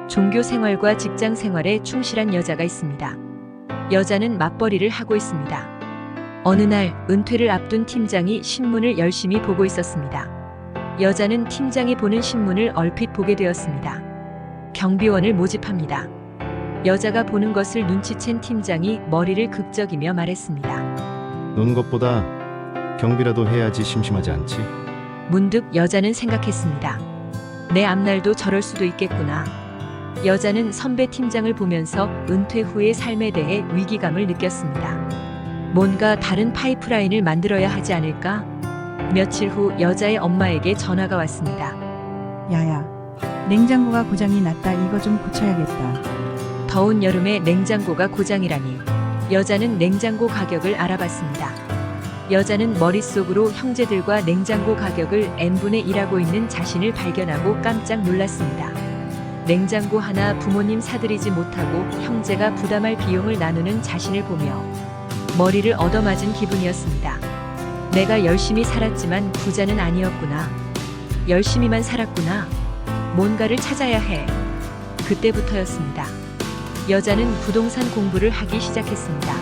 종교 생활과 직장 생활에 충실한 여자가 있습니다. 여자는 맞벌이를 하고 있습니다. 어느 날 은퇴를 앞둔 팀장이 신문을 열심히 보고 있었습니다. 여자는 팀장이 보는 신문을 얼핏 보게 되었습니다. 경비원을 모집합니다. 여자가 보는 것을 눈치챈 팀장이 머리를 극적이며 말했습니다. 노는 것보다 경비라도 해야지 심심하지 않지? 문득 여자는 생각했습니다. 내 앞날도 저럴 수도 있겠구나. 여자는 선배 팀장을 보면서 은퇴 후의 삶에 대해 위기감을 느꼈습니다. 뭔가 다른 파이프라인을 만들어야 하지 않을까? 며칠 후 여자의 엄마에게 전화가 왔습니다. 야야, 냉장고가 고장이 났다. 이거 좀 고쳐야겠다. 더운 여름에 냉장고가 고장이라니. 여자는 냉장고 가격을 알아봤습니다. 여자는 머릿속으로 형제들과 냉장고 가격을 n분의 1하고 있는 자신을 발견하고 깜짝 놀랐습니다. 냉장고 하나 부모님 사드리지 못하고 형제가 부담할 비용을 나누는 자신을 보며 머리를 얻어맞은 기분이었습니다. 내가 열심히 살았지만 부자는 아니었구나. 열심히만 살았구나. 뭔가를 찾아야 해. 그때부터였습니다. 여자는 부동산 공부를 하기 시작했습니다.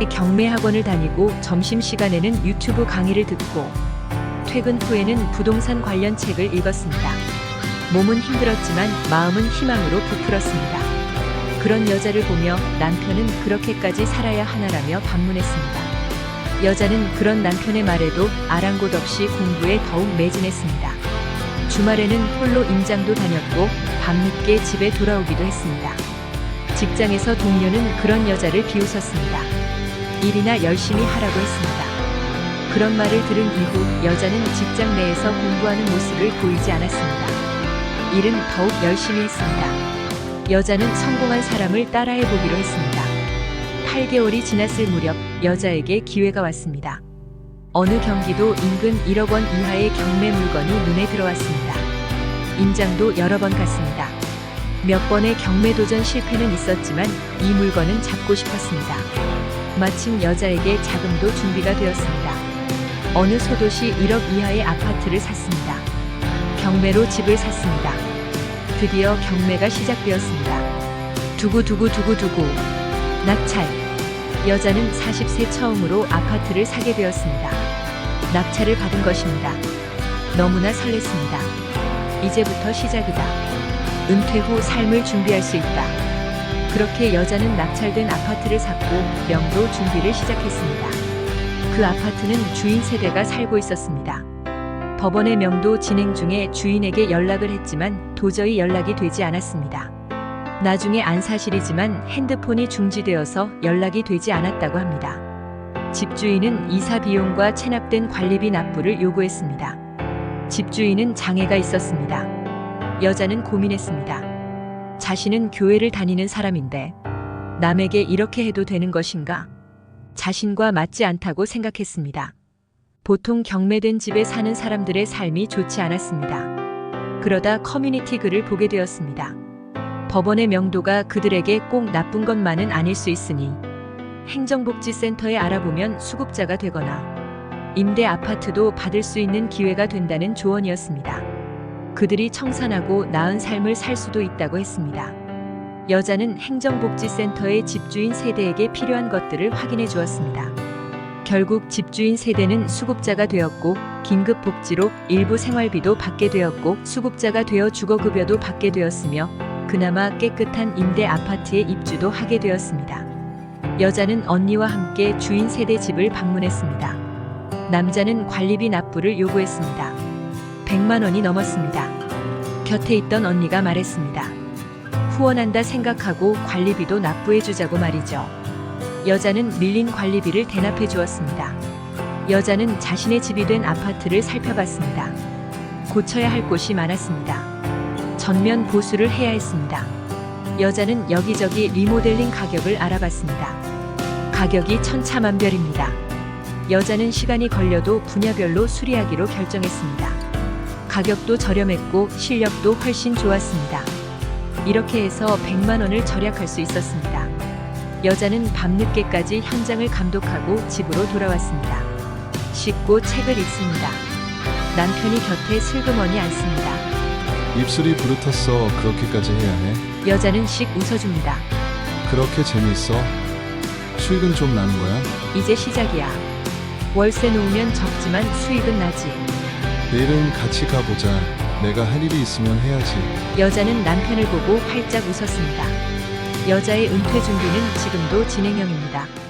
경매 학원을 다니고 점심시간에는 유튜브 강의를 듣고 퇴근 후에는 부동산 관련 책을 읽었습니다. 몸은 힘들었지만 마음은 희망으로 부풀었습니다. 그런 여자를 보며 남편은 그렇게까지 살아야 하나라며 반문했습니다. 여자는 그런 남편의 말에도 아랑곳 없이 공부에 더욱 매진했습니다. 주말에는 홀로 임장도 다녔고 밤늦게 집에 돌아오기도 했습니다. 직장에서 동료는 그런 여자를 비웃었습니다. 일이나 열심히 하라고 했습니다. 그런 말을 들은 이후 여자는 직장 내에서 공부하는 모습을 보이지 않았습니다. 일은 더욱 열심히 했습니다. 여자는 성공한 사람을 따라해보기로 했습니다. 8개월이 지났을 무렵 여자에게 기회가 왔습니다. 어느 경기도 인근 1억 원 이하의 경매 물건이 눈에 들어왔습니다. 임장도 여러 번 갔습니다. 몇 번의 경매 도전 실패는 있었지만 이 물건은 잡고 싶었습니다. 마침 여자에게 자금도 준비가 되었습니다. 어느 소도시 1억 이하의 아파트를 샀습니다. 경매로 집을 샀습니다. 드디어 경매가 시작되었습니다. 두구두구두구두구. 낙찰. 여자는 40세 처음으로 아파트를 사게 되었습니다. 낙찰을 받은 것입니다. 너무나 설렜습니다. 이제부터 시작이다. 은퇴 후 삶을 준비할 수 있다. 그렇게 여자는 낙찰된 아파트를 샀고 명도 준비를 시작했습니다. 그 아파트는 주인 세대가 살고 있었습니다. 법원의 명도 진행 중에 주인에게 연락을 했지만 도저히 연락이 되지 않았습니다. 나중에 안 사실이지만 핸드폰이 중지되어서 연락이 되지 않았다고 합니다. 집주인은 이사 비용과 체납된 관리비 납부를 요구했습니다. 집주인은 장애가 있었습니다. 여자는 고민했습니다. 자신은 교회를 다니는 사람인데 남에게 이렇게 해도 되는 것인가? 자신과 맞지 않다고 생각했습니다. 보통 경매된 집에 사는 사람들의 삶이 좋지 않았습니다. 그러다 커뮤니티 글을 보게 되었습니다. 법원의 명도가 그들에게 꼭 나쁜 것만은 아닐 수 있으니 행정복지센터에 알아보면 수급자가 되거나 임대 아파트도 받을 수 있는 기회가 된다는 조언이었습니다. 그들이 청산하고 나은 삶을 살 수도 있다고 했습니다. 여자는 행정복지센터의 집주인 세대에게 필요한 것들을 확인해 주었습니다. 결국 집주인 세대는 수급자가 되었고 긴급복지로 일부 생활비도 받게 되었고 수급자가 되어 주거급여도 받게 되었으며 그나마 깨끗한 임대 아파트에 입주도 하게 되었습니다. 여자는 언니와 함께 주인 세대 집을 방문했습니다. 남자는 관리비 납부를 요구했습니다. 100만 원이 넘었습니다. 곁에 있던 언니가 말했습니다. 후원한다 생각하고 관리비도 납부해 주자고 말이죠. 여자는 밀린 관리비를 대납해 주었습니다. 여자는 자신의 집이 된 아파트를 살펴봤습니다. 고쳐야 할 곳이 많았습니다. 전면 보수를 해야 했습니다. 여자는 여기저기 리모델링 가격을 알아봤습니다. 가격이 천차만별입니다. 여자는 시간이 걸려도 분야별로 수리하기로 결정했습니다. 가격도 저렴했고 실력도 훨씬 좋았습니다. 이렇게 해서 100만 원을 절약할 수 있었습니다. 여자는 밤늦게까지 현장을 감독하고 집으로 돌아왔습니다. 씻고 책을 읽습니다. 남편이 곁에 슬그머니 앉습니다. 입술이 부르텄어. 그렇게까지 해야 해? 여자는 씩 웃어줍니다. 그렇게 재밌어? 수익은 좀 나는 거야? 이제 시작이야. 월세 놓으면 적지만 수익은 나지. 내일은 같이 가보자. 내가 할 일이 있으면 해야지. 여자는 남편을 보고 활짝 웃었습니다. 여자의 은퇴 준비는 지금도 진행형입니다.